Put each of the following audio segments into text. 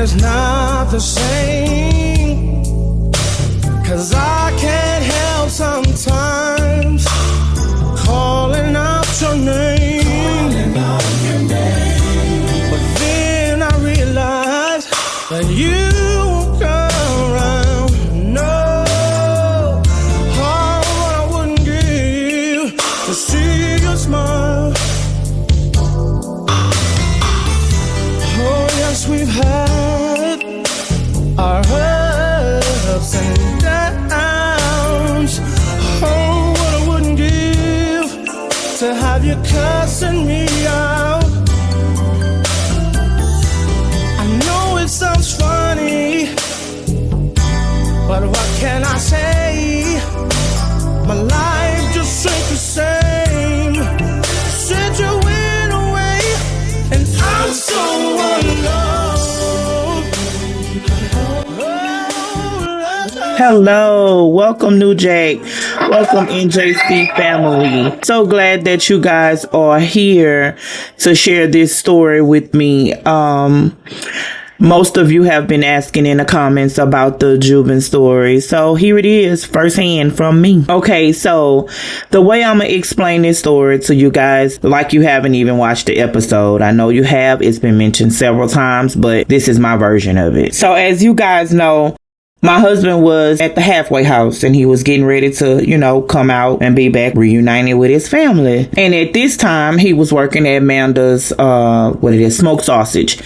it's not the same. 'Cause I can't help sometimes calling out your name. But then I realized that you won't come around. No, oh, what I wouldn't give to see your smile. Oh yes, we've had our ups and downs. Oh, what I wouldn't give to have you cussing me out. I know it sounds funny, but what can I say? My life just ain't the same since you went away, and I'm so alone. Hello, welcome New Jack, welcome NJC family. So glad that you guys are here to share this story with me. Most of you have been asking in the comments about the Juban story. So here it is, firsthand from me. Okay, so the way I'm going to explain this story to you guys, like you haven't even watched the episode. I know you have. It's been mentioned several times, but this is my version of it. So as you guys know, my husband was at the halfway house and he was getting ready to, come out and be back reunited with his family. And at this time, he was working at Amanda's, smoked sausage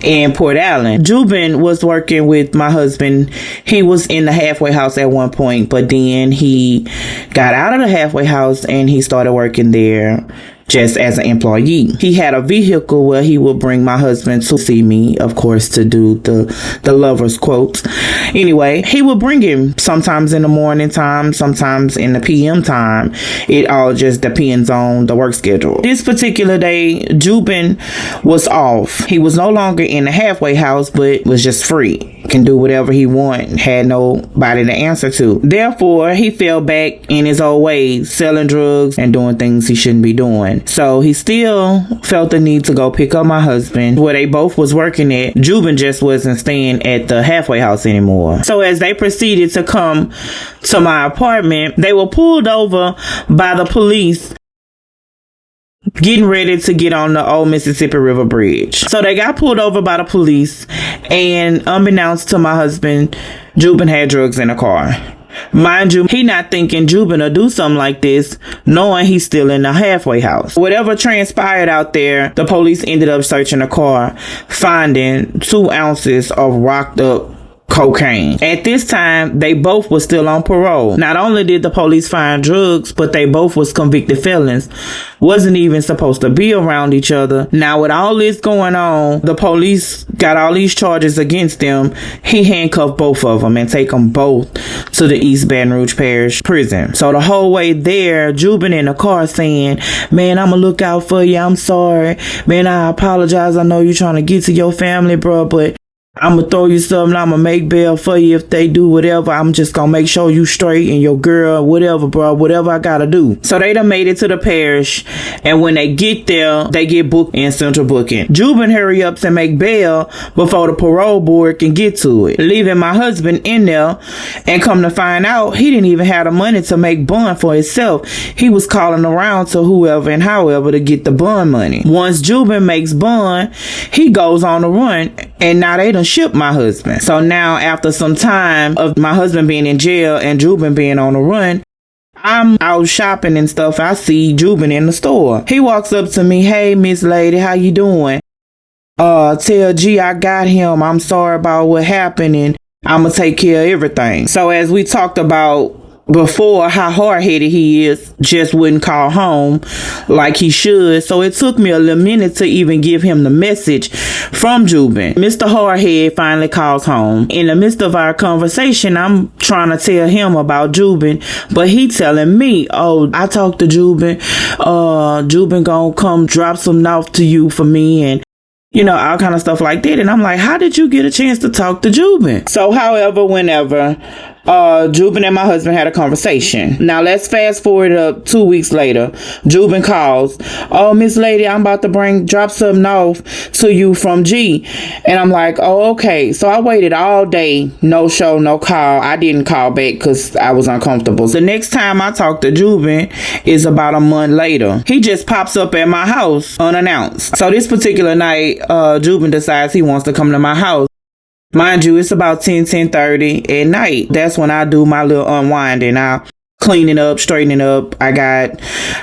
in Port Allen. Juban was working with my husband. He was in the halfway house at one point, but then he got out of the halfway house and he started working there just as an employee. He had a vehicle where he would bring my husband to see me, of course, to do the lover's quotes. Anyway, he would bring him sometimes in the morning time, sometimes in the PM time. It all just depends on the work schedule. This particular day, Juban was off. He was no longer in the halfway house, but was just free. Can do whatever he want, had nobody to answer to. Therefore, he fell back in his old ways, selling drugs and doing things he shouldn't be doing. So he still felt the need to go pick up my husband where they both was working at. Juban just wasn't staying at the halfway house anymore. So as they proceeded to come to my apartment, they were pulled over by the police getting ready to get on the old Mississippi River Bridge. So they got pulled over by the police, and unbeknownst to my husband, Juban had drugs in the car. Mind you, he not thinking Juban will do something like this, knowing he's still in the halfway house. Whatever transpired out there, the police ended up searching the car, finding 2 ounces of rocked up cocaine. At this time, they both were still on parole. Not only did the police find drugs, but they both was convicted felons. Wasn't even supposed to be around each other. Now, with all this going on, the police got all these charges against them. He handcuffed both of them and take them both to the East Baton Rouge Parish prison. So the whole way there, Juban in the car saying, "Man, I'ma look out for you. I'm sorry. Man, I apologize. I know you're trying to get to your family, bro, but I'm going to throw you something. I'm going to make bail for you if they do whatever. I'm just going to make sure you straight and your girl, whatever, bro, whatever I got to do." So they done made it to the parish. And when they get there, they get booked in central booking. Juban hurry up and make bail before the parole board can get to it, leaving my husband in there. And come to find out, he didn't even have the money to make bond for himself. He was calling around to whoever and however to get the bond money. Once Juban makes bond, he goes on the run. And now they done shipped my husband. So now after some time of my husband being in jail and Juban being on the run, I'm out shopping and stuff. I see Juban in the store. He walks up to me, "Hey, Miss Lady, how you doing? Tell G I got him. I'm sorry about what happened and I'm going to take care of everything." So as we talked about before, how hard-headed he is, just wouldn't call home like he should. So it took me a little minute to even give him the message from Juban. Mr. Hardhead finally calls home. In the midst of our conversation, I'm trying to tell him about Juban, but he telling me, "Oh, I talked to Juban. Juban gonna come drop something off to you for me," and all kind of stuff like that. And I'm like, how did you get a chance to talk to Juban? So however, whenever Jubin and my husband had a conversation. Now let's fast forward up 2 weeks later. Jubin calls, "Oh, Miss Lady, I'm about to drop something off to you from G." And I'm like, "Oh, okay." So I waited all day, no show, no call. I didn't call back because I was uncomfortable. The next time I talked to Jubin is about a month later. He just pops up at my house unannounced. So this particular night, Jubin decides he wants to come to my house. Mind you, it's about 10:30 at night. That's when I do my little unwinding. I cleaning up, straightening up. I got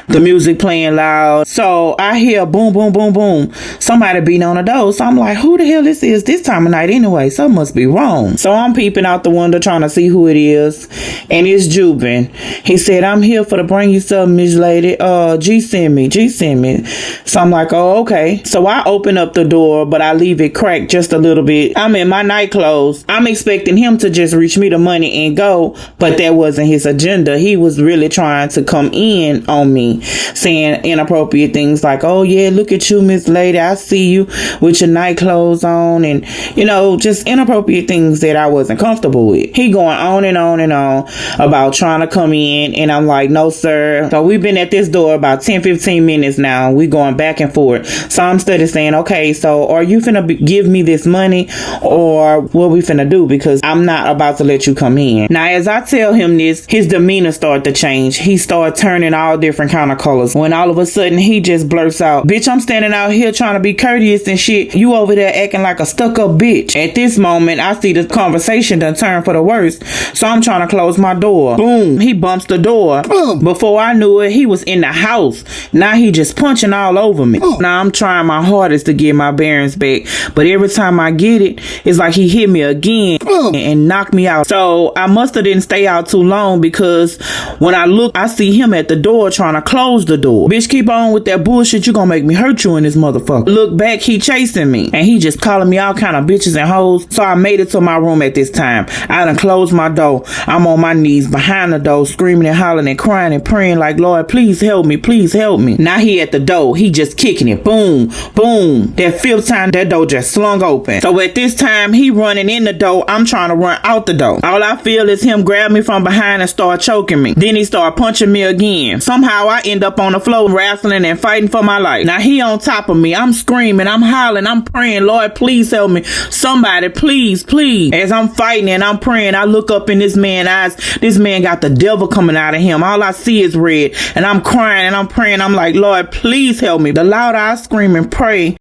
the music playing loud. So I hear boom, boom, boom, boom. Somebody beating on the door. So I'm like, who the hell this is this time of night anyway? Something must be wrong. So I'm peeping out the window trying to see who it is. And it's Jubin. He said, "I'm here for to bring you something, Miss Lady. G send me. So I'm like, oh, okay. So I open up the door, but I leave it cracked just a little bit. I'm in my night clothes. I'm expecting him to just reach me the money and go, but that wasn't his agenda. He was really trying to come in on me, saying inappropriate things like, "Oh yeah, look at you, Miss Lady. I see you with your night clothes on," and just inappropriate things that I wasn't comfortable with. He going on and on and on about trying to come in, and I'm like, "No, sir." So we've been at this door about 10-15 minutes now. We going back and forth. So I'm steady saying, "Okay, so are you finna give me this money, or what we finna do? Because I'm not about to let you come in." Now, as I tell him this, his demeanor started to change. He started turning all different kind of colors. When all of a sudden he just blurts out, "Bitch, I'm standing out here trying to be courteous and shit. You over there acting like a stuck-up bitch." At this moment, I see the conversation done turn for the worst. So I'm trying to close my door. Boom. He bumps the door. Boom. Before I knew it, he was in the house. Now he just punching all over me. Now I'm trying my hardest to get my bearings back, but every time I get it, it's like he hit me again and knocked me out. So I must have didn't stay out too long, because when I look, I see him at the door trying to close the door. "Bitch, keep on with that bullshit. You gonna make me hurt you in this motherfucker." Look back, he chasing me, and he just calling me all kind of bitches and hoes. So I made it to my room at this time. I done closed my door. I'm on my knees behind the door, screaming and hollering and crying and praying like, "Lord, please help me. Please help me." Now he at the door. He just kicking it. Boom, boom. That fifth time, that door just slung open. So at this time, he running in the door. I'm trying to run out the door. All I feel is him grab me from behind and start choking me. Then he start punching me again. Somehow I end up on the floor wrestling and fighting for my life. Now he on top of me. I'm screaming, I'm hollering, I'm praying, "Lord, please help me. Somebody, please, please." As I'm fighting and I'm praying, I look up in this man's eyes. This man got the devil coming out of him. All I see is red. And I'm crying and I'm praying. I'm like, "Lord, please help me." The louder I scream and pray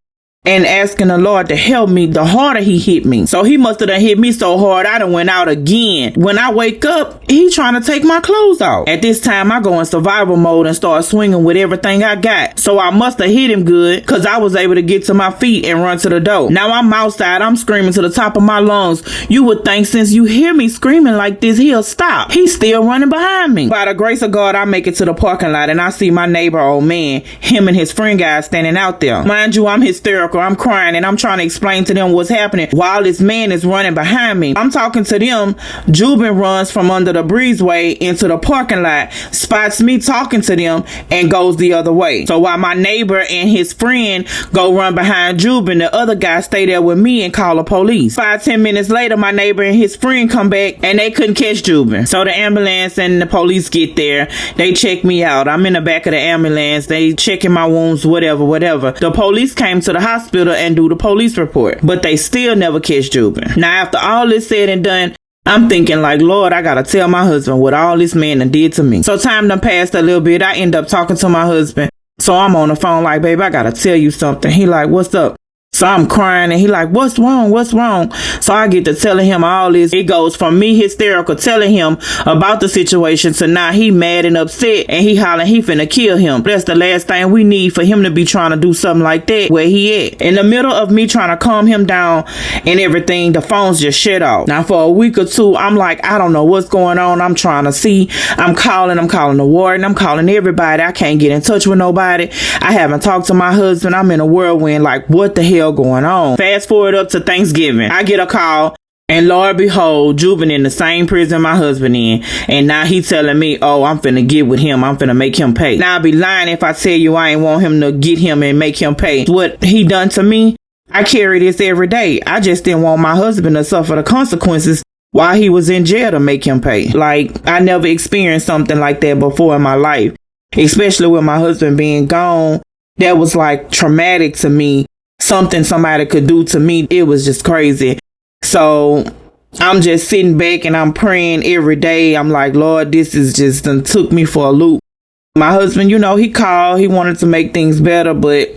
and asking the Lord to help me, the harder he hit me. So he must have done hit me so hard I done went out again. When I wake up, he trying to take my clothes off. At this time, I go in survival mode and start swinging with everything I got. So I must have hit him good, because I was able to get to my feet and run to the door. Now I'm outside. I'm screaming to the top of my lungs. You would think since you hear me screaming like this, he'll stop. He's still running behind me. By the grace of God, I make it to the parking lot, and I see my neighbor, old man, him and his friend guy standing out there. Mind you, I'm hysterical. I'm crying and I'm trying to explain to them what's happening while this man is running behind me. I'm talking to them. Jubin runs from under the breezeway into the parking lot, spots me talking to them, and goes the other way. So while my neighbor and his friend go run behind Jubin, the other guy stay there with me and call the police. 5-10 minutes later, my neighbor and his friend come back and they couldn't catch Jubin. So the ambulance and the police get there. They check me out. I'm in the back of the ambulance. They checking my wounds, whatever. The police came to the hospital and do the police report, but they still never catch Jubin. Now, after all this said and done, I'm thinking like, Lord, I gotta tell my husband what all this man done did to me. So time done passed a little bit. I end up talking to my husband. So I'm on the phone like, "Babe, I gotta tell you something." He like, "What's up?" So I'm crying and he like, "What's wrong? What's wrong?" So I get to telling him all this. It goes from me hysterical telling him about the situation to now he mad and upset and he hollering he finna kill him. That's the last thing we need for him to be trying to do something like that where he at. In the middle of me trying to calm him down and everything, the phones just shut off. Now for a week or two, I'm like, I don't know what's going on. I'm trying to see. I'm calling the warden. I'm calling everybody. I can't get in touch with nobody. I haven't talked to my husband. I'm in a whirlwind like, what the hell going on? Fast forward up to Thanksgiving. I get a call, and Lord behold, Jubin in the same prison my husband in, and now he telling me, "Oh, I'm finna get with him. I'm finna make him pay." Now I'd be lying if I tell you I ain't want him to get him and make him pay. What he done to me, I carry this every day. I just didn't want my husband to suffer the consequences while he was in jail to make him pay. Like, I never experienced something like that before in my life, especially with my husband being gone. That was like traumatic to me. Something somebody could do to me. It was just crazy. So I'm just sitting back and I'm praying every day. I'm like, Lord, this is just done took me for a loop. My husband, he called. He wanted to make things better, but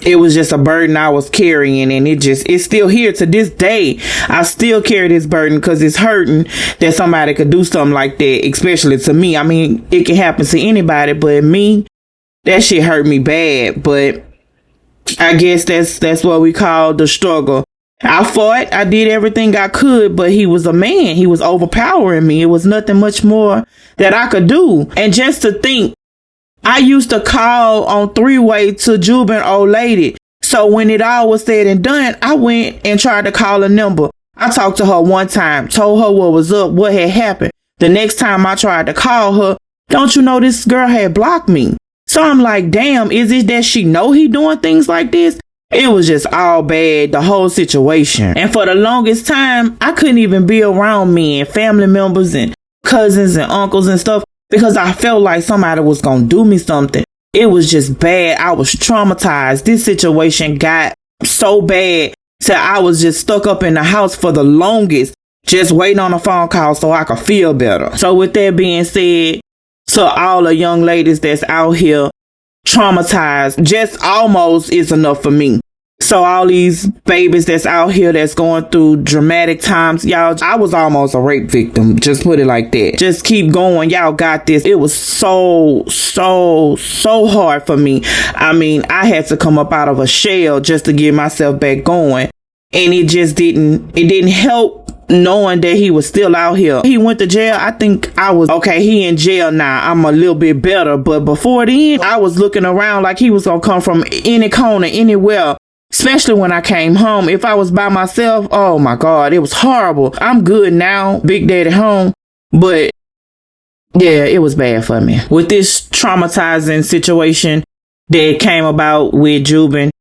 it was just a burden I was carrying, and it's still here to this day. I still carry this burden because it's hurting that somebody could do something like that, especially to me. I mean, it can happen to anybody, but me, that shit hurt me bad. But I guess that's what we call the struggle. I fought. I did everything I could, but he was a man. He was overpowering me. It was nothing much more that I could do. And just to think, I used to call on three-way to Juban old lady. So when it all was said and done, I went and tried to call a number. I talked to her one time, told her what was up, what had happened. The next time I tried to call her, don't you know this girl had blocked me? So I'm like, damn, is it that she know he doing things like this? It was just all bad, the whole situation. And for the longest time, I couldn't even be around me and family members and cousins and uncles and stuff, because I felt like somebody was going to do me something. It was just bad. I was traumatized. This situation got so bad till I was just stuck up in the house for the longest, just waiting on a phone call so I could feel better. So with that being said, to all the young ladies that's out here traumatized, just almost is enough for me. So all these babies that's out here that's going through dramatic times, y'all, I was almost a rape victim. Just put it like that. Just keep going. Y'all got this. It was so hard for me. I mean, I had to come up out of a shell just to get myself back going. And it didn't help knowing that he was still out here. He went to jail. I think I was okay. He in jail now. I'm a little bit better. But before then, I was looking around like he was going to come from any corner, anywhere. Especially when I came home. If I was by myself, oh my God, it was horrible. I'm good now, Big Daddy home. But yeah, it was bad for me. With this traumatizing situation that came about with Juban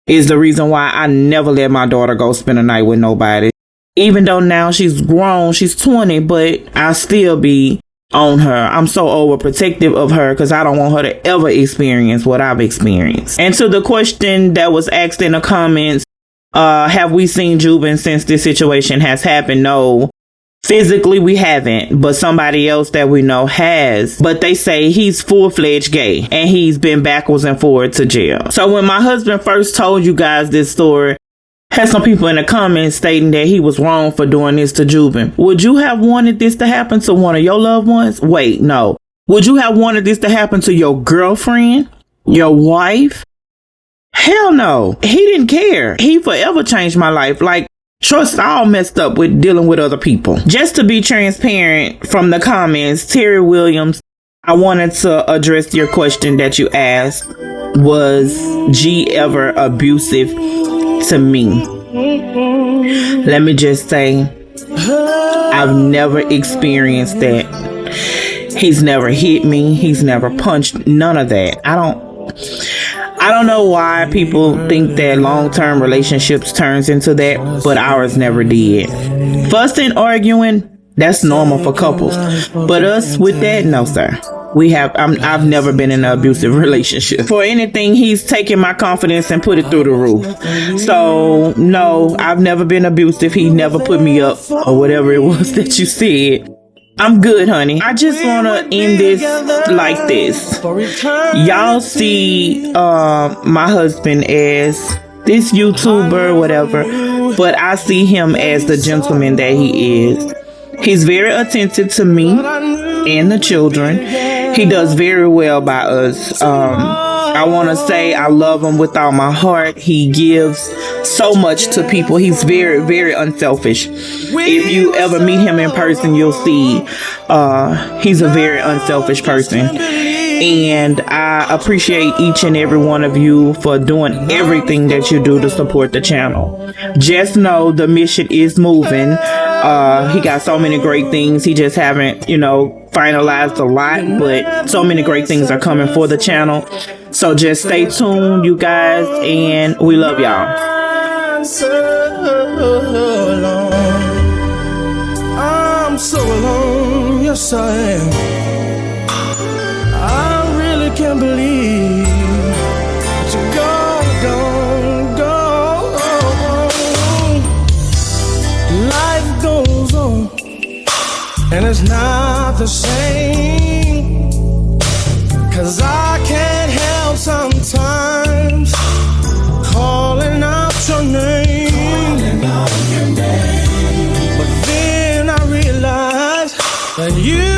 is the reason why I never let my daughter go spend a night with nobody. Even though now she's grown, she's 20, but I still be on her. I'm so overprotective of her because I don't want her to ever experience what I've experienced. And to the question that was asked in the comments, have we seen Juban since this situation has happened? No. Physically, we haven't, but somebody else that we know has. But they say he's full-fledged gay, and he's been backwards and forward to jail. So when my husband first told you guys this story, had some people in the comments stating that he was wrong for doing this to Juban. Would you have wanted this to happen to one of your loved ones? Wait, no. Would you have wanted this to happen to your girlfriend? Your wife? Hell no. He didn't care. He forever changed my life. Like, trust all messed up with dealing with other people. Just to be transparent from the comments, Terry Williams, I wanted to address your question that you asked. Was G ever abusive to me? Let me just say, I've never experienced that. He's never hit me. He's never punched. None of that. I don't know why people think that long-term relationships turns into that, but ours never did. Fussing, arguing, that's normal for couples. But us with that, no sir. I've never been in an abusive relationship. For anything, he's taken my confidence and put it through the roof. So no, I've never been abusive. He never put me up or whatever it was that you said. I'm good, honey. I just want to end this like this. Y'all see my husband as this YouTuber, whatever, but I see him as the gentleman that he is. He's very attentive to me and the children. He does very well by us. I want to say I love him with all my heart. He gives so much to people. He's very, very unselfish. If you ever meet him in person, you'll see he's a very unselfish person. And I appreciate each and every one of you for doing everything that you do to support the channel. Just know the mission is moving. He got so many great things. He just haven't, finalized a lot, but so many great things are coming for the channel. So just stay tuned, you guys, and we love y'all. yes I am. I really can't believe that you're gone, Life goes on, and it's not the same. 'Cause I can't help sometimes calling out your name. But then I realized that you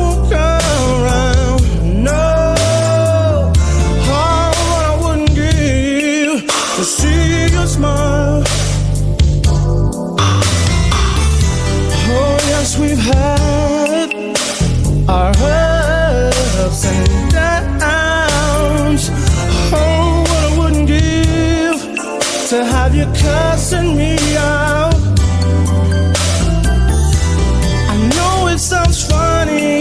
won't come around. No, all what I wouldn't give to see your smile. Oh yes, we've had our ups and downs. Oh, what I wouldn't give to have you cussing me out. I know it sounds funny,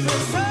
Cause